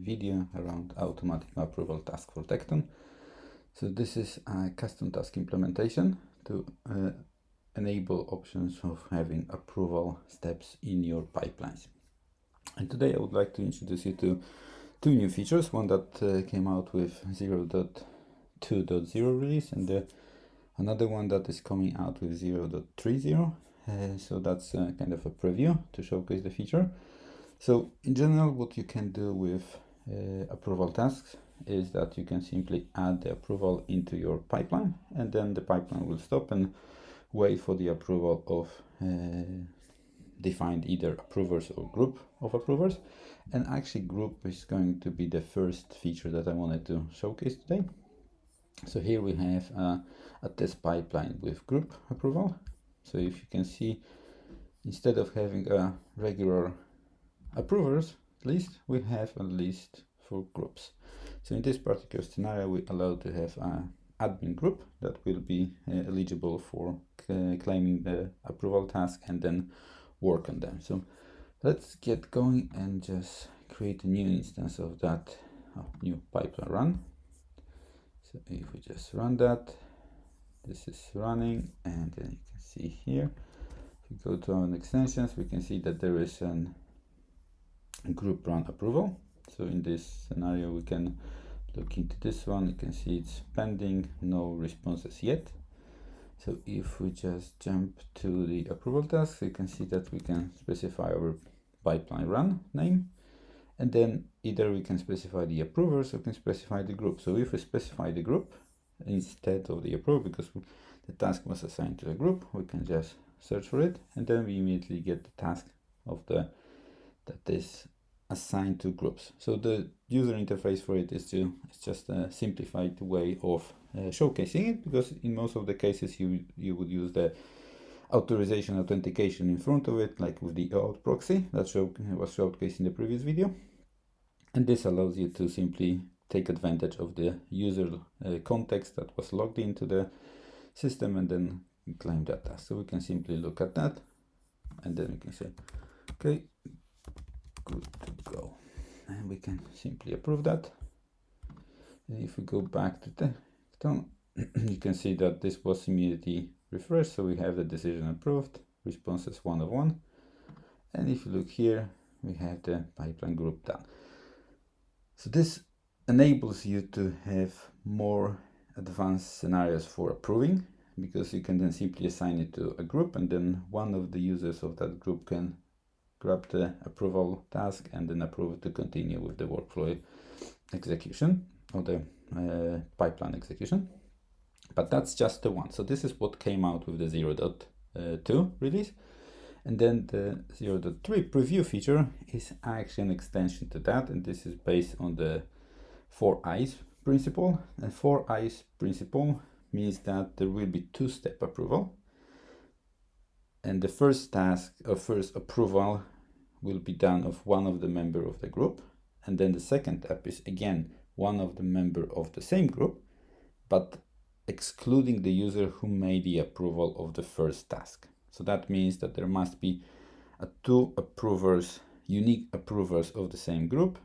video around Automatiko Approval Task for Tekton. So this is a custom task implementation to enable options of having approval steps in your pipelines. And today I would like to introduce you to two new features, one that came out with 0.2.0 release and another one that is coming out with 0.30. So that's kind of a preview to showcase the feature. So in general, what you can do with approval tasks is that you can simply add the approval into your pipeline, and then the pipeline will stop and wait for the approval of defined either approvers or group of approvers. And actually group is going to be the first feature that I wanted to showcase today. So here we have a test pipeline with group approval. So if you can see, instead of having a regular approvers list, we have a list for groups. So in this particular scenario, we allow to have an admin group that will be eligible for claiming the approval task and then work on them. So let's get going and just create a new instance of that new pipeline run. So if we just run that, this is running, and then you can see here, if we go to our extensions, we can see that there is a group run approval. So in this scenario, we can look into this one. You can see it's pending, no responses yet. So if we just jump to the approval task, you can see that we can specify our pipeline run name, and then either we can specify the approvers or we can specify the group. So if we specify the group instead of the approver, because the task was assigned to a group, we can just search for it, and then we immediately get the task of that is assigned to groups. So the user interface for it is just a simplified way of showcasing it, because in most of the cases you would use the authorization authentication in front of it, like with the auth proxy that was showcased in the previous video. And this allows you to simply take advantage of the user context that was logged into the system and then claim that task. So we can simply look at that, and then we can say, okay, good to go. And we can simply approve that. And if we go back to Tekton, you can see that this was immediately refreshed. So we have the decision approved, responses 1 of 1. And if you look here, we have the pipeline group done. So this enables you to have more advanced scenarios for approving, because you can then simply assign it to a group, and then one of the users of that group can grab the approval task and then approve it to continue with the workflow execution or the pipeline execution. But that's just the one. So this is what came out with the 0.2 release. And then the 0.3 preview feature is actually an extension to that, and this is based on the 4 eyes principle. And 4 eyes principle means that there will be two-step approval, and the first task or first approval will be done of one of the member of the group, and then the second step is again one of the member of the same group, but excluding the user who made the approval of the first task. So that means that there must be two approvers, unique approvers of the same group,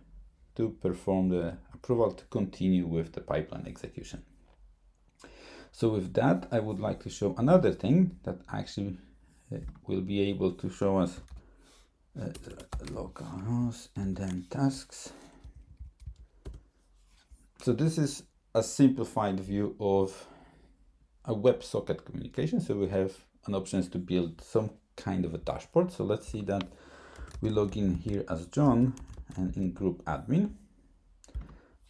to perform the approval to continue with the pipeline execution. So with that, I would like to show another thing that actually will be able to show us localhost and then tasks. So this is a simplified view of a WebSocket communication. So we have an options to build some kind of a dashboard. So let's see that we log in here as John and in group admin.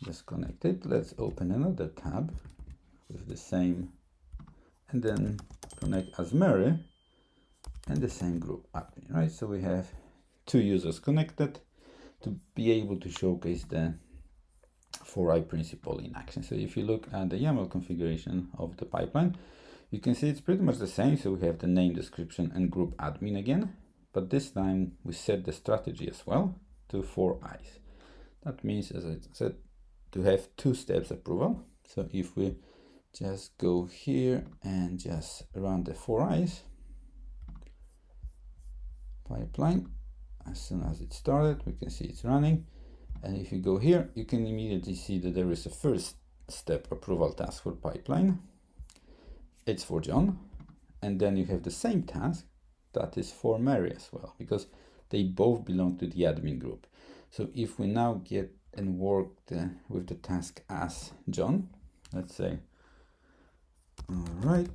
Just connect it. Let's open another tab with the same, and then connect as Mary and the same group admin, right? So we have two users connected to be able to showcase the 4i principle in action. So if you look at the YAML configuration of the pipeline, you can see it's pretty much the same. So we have the name, description, and group admin again, but this time we set the strategy as well to 4 eyes. That means, as I said, to have two steps approval. So if we just go here and just run the 4 eyes pipeline, as soon as it started, we can see it's running. And if you go here, you can immediately see that there is a first step approval task for pipeline. It's for John. And then you have the same task that is for Mary as well, because they both belong to the admin group. So if we now get and work with the task as John, let's say, all right,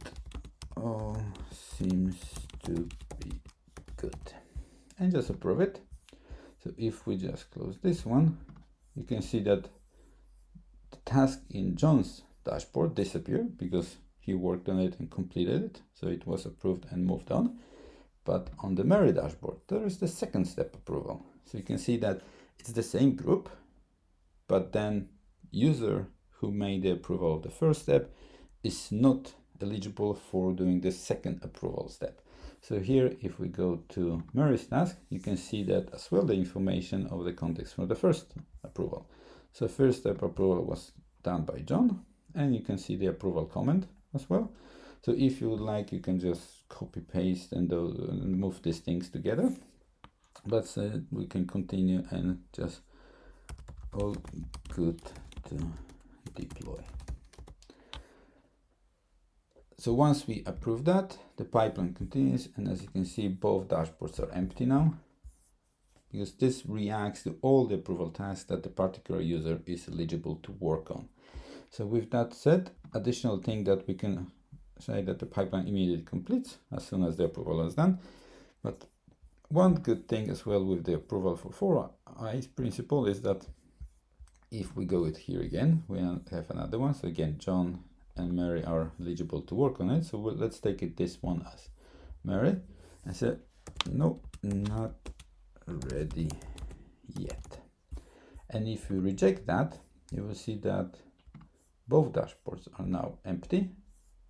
all seems to be good, and just approve it. So if we just close this one, you can see that the task in John's dashboard disappeared because he worked on it and completed it. So it was approved and moved on. But on the Mary dashboard, there is the second step approval. So you can see that it's the same group, but then user who made the approval of the first step is not eligible for doing the second approval step. So here, if we go to Mary's task, you can see that as well the information of the context for the first approval. So first step approval was done by John, and you can see the approval comment as well. So if you would like, you can just copy paste and move these things together. But we can continue and just all good to deploy. So once we approve that, the pipeline continues, and as you can see, both dashboards are empty now, because this reacts to all the approval tasks that the particular user is eligible to work on. So with that said, additional thing that we can say that the pipeline immediately completes as soon as the approval is done. But one good thing as well with the approval for 4 eyes principle is that if we go it here again, we have another one. So again, John and Mary are eligible to work on it. So let's take it this one as Mary and say, no, not ready yet. And if you reject that, you will see that both dashboards are now empty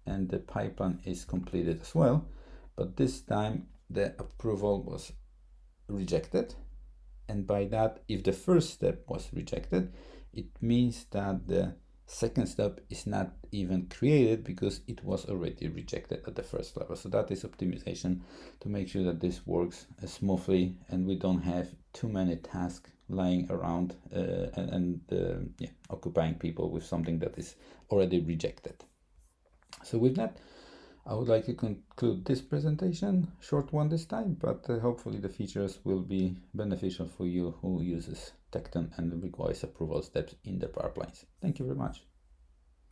and the pipeline is completed as well. But this time the approval was rejected. And by that, if the first step was rejected, it means that the second step is not even created because it was already rejected at the first level. So that is optimization to make sure that this works smoothly and we don't have too many tasks lying around and occupying people with something that is already rejected. So with that, I would like to conclude this presentation, short one this time, but hopefully the features will be beneficial for you who uses Tekton and requires approval steps in the pipelines. Thank you very much.